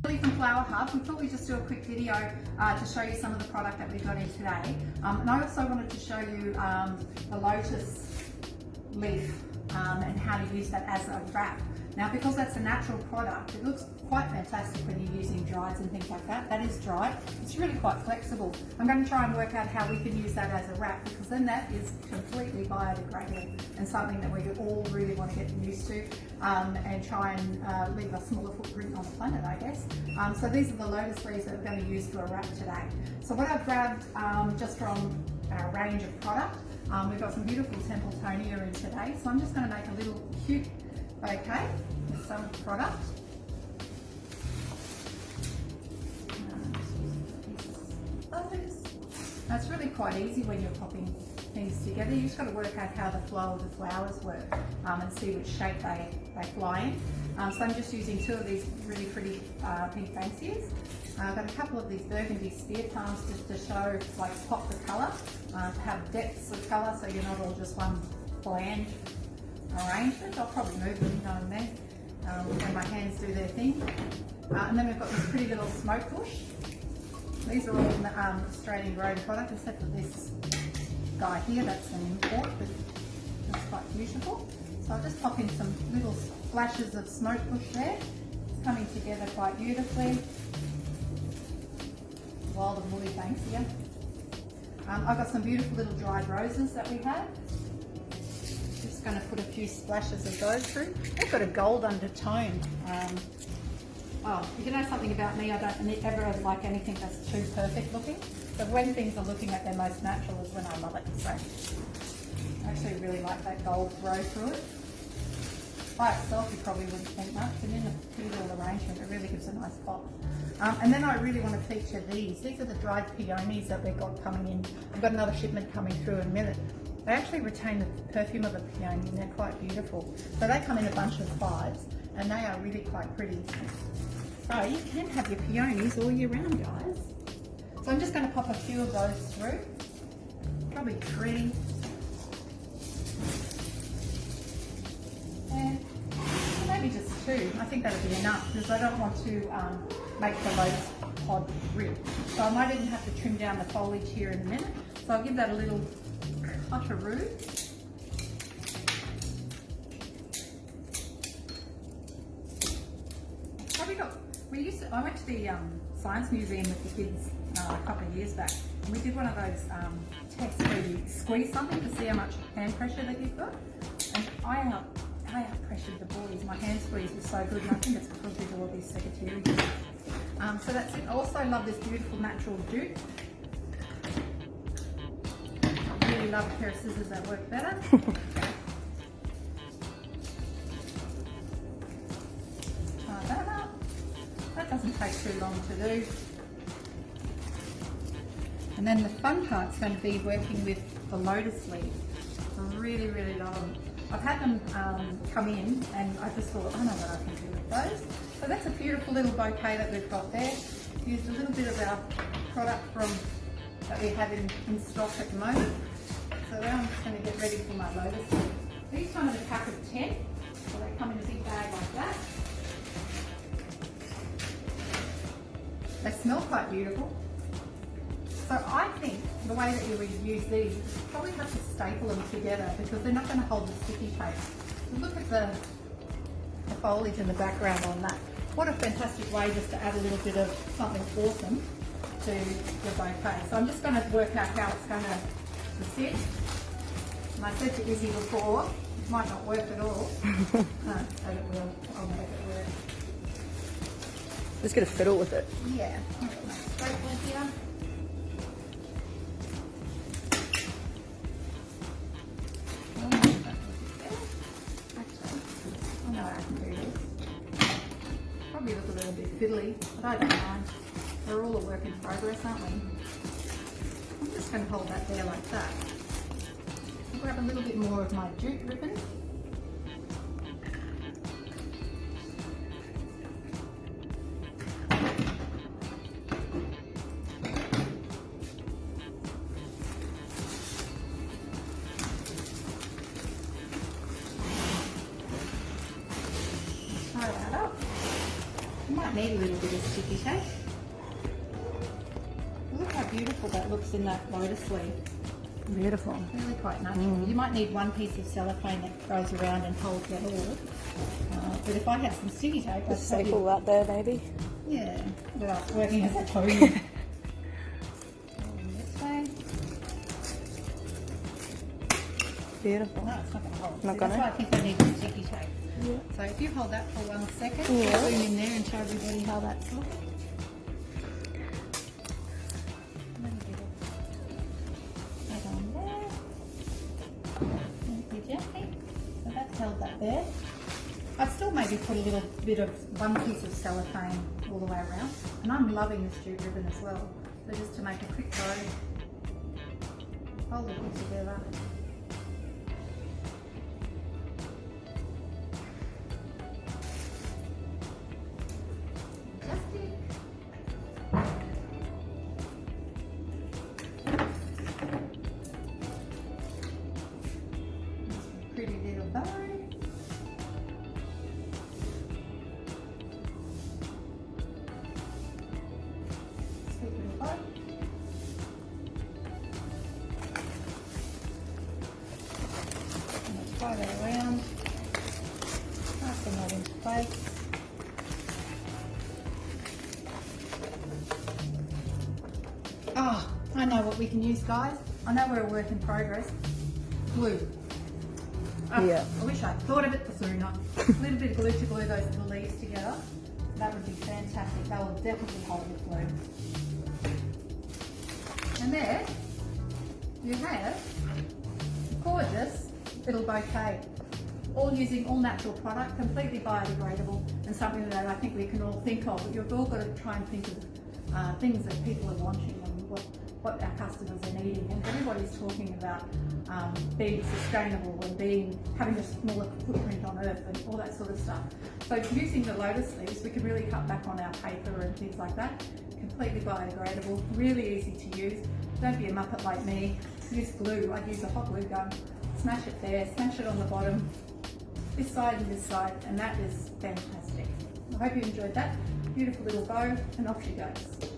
From FLOWERHUB, we thought we'd just do a quick video to show you some of the product that we got in today. And I also wanted to show you the Lotus leaf and how to use that as a wrap. Now, because that's a natural product, it looks quite fantastic when you're using dries and things like that. That is dried. It's really quite flexible. I'm going to try and work out how we can use that as a wrap, because then that is completely biodegradable and something that we all really want to get used to and try and leave a smaller footprint on the planet, I guess. So these are the Lotus leaves that we're going to use for a wrap today. So what I've grabbed just from our range of product, we've got some beautiful Templetonia in today. So I'm just going to make a little cute bouquet with some product. That's really quite easy when you're popping things together. You just got to work out how the flow of the flowers work and see which shape they fly in. So I'm just using two of these really pretty pink Banksias. I've got a couple of these burgundy spear palms just to show, like, pop the colour, to have depths of colour so you're not all just one bland arrangement. I'll probably move them, you know what I mean, when my hands do their thing. And then we've got this pretty little Smokebush. These are all Australian grown product, except for this guy here, that's an import, but it's quite beautiful. So I'll just pop in some little flashes of Smokebush there. It's coming together quite beautifully. Wild and woolly Banksia. I've got some beautiful little dried roses that we have. Just going to put a few splashes of those through. They've got a gold undertone. Oh, you know something about me, I don't ever like anything that's too perfect looking. But when things are looking at their most natural is when I love it. So I actually really like that gold throw through it. By itself you probably wouldn't think much, but in a pretty little arrangement it really gives a nice pop. And then I really want to feature these. These are the dried peonies that we've got coming in. We've got another shipment coming through in a minute. They actually retain the perfume of a peony and they're quite beautiful. So they come in a bunch of 5s and they are really quite pretty. So you can have your peonies all year round, guys. So I'm just going to pop a few of those through. Probably 3. And maybe just 2. I think that'll be enough because I don't want to make the Lotus pod rip. So I might even have to trim down the foliage here in a minute. So I'll give that a little cut-a-roo. I went to the Science Museum with the kids a couple of years back, and we did one of those tests where you squeeze something to see how much hand pressure that you've got. And I out-pressured the boys. My hand squeeze was so good, and I think it's because we do all these secateurs. So that's it. I also love this beautiful natural jute. I really love a pair of scissors that work better. That doesn't take too long to do. And then the fun part's going to be working with the Lotus leaves. I really, really love them. I've had them come in and I just thought, I know what I can do with those. So that's a beautiful little bouquet that we've got there. Used a little bit of our product that we have in stock at the moment. So now I'm just going to get ready for my Lotus leaves. These come in a pack of 10, so they come in a big bag like that. They smell quite beautiful. So I think the way that you would use these, you probably have to staple them together because they're not going to hold the sticky tape. Look at the foliage in the background on that. What a fantastic way just to add a little bit of something awesome to your bouquet. So I'm just going to work out how it's going to sit. And I said to Izzy before, it might not work at all. No, but it will. I'll make it work. Just get a fiddle with it. Yeah. I've got my stapler here. I know I can do this. Probably look a little bit fiddly, but I don't mind. We're all a work in progress, aren't we? I'm just going to hold that there like that. I'll grab a little bit more of my jute ribbon. You might need a little bit of sticky tape. Look how beautiful that looks in that lotus leaf. Beautiful. Really quite natural. You might need one piece of cellophane that goes around and holds that all. But if I had some sticky tape, I'd Just staple that there, maybe. Yeah, without working as a pony. This way. Beautiful. No, it's not going to hold. Not See, gonna? that's why I think I need the sticky tape. Yeah. So if you hold that for 1 second, Yeah. I'll zoom in there and show everybody how that's looking. So that's held that there. I'd still maybe put a little bit of one piece of cellophane all the way around. And I'm loving this jute ribbon as well. So just to make a quick bow, hold it all together. Pretty little bow. Sweet little bow. And let's tie that around. Fasten that into place. Oh, I know what we can use, guys. I know we're a work in progress. Glue. Oh, Yeah. I wish I'd thought of it sooner. A little bit of glue to glue those little leaves together. That would be fantastic. That will definitely hold the glue. And there you have a gorgeous little bouquet. All using all natural product, completely biodegradable, and something that I think we can all think of. But you've all got to try and think of things that people are wanting and what our customers are needing. And everybody's talking about being sustainable and having a smaller footprint on earth and all that sort of stuff. So using the lotus leaves, we can really cut back on our paper and things like that. Completely biodegradable, really easy to use. Don't be a muppet like me. Use glue. I'd use a hot glue gun. Smash it there, smash it on the bottom, this side and this side, and that is fantastic. I hope you enjoyed that. Beautiful little bow, and off she goes.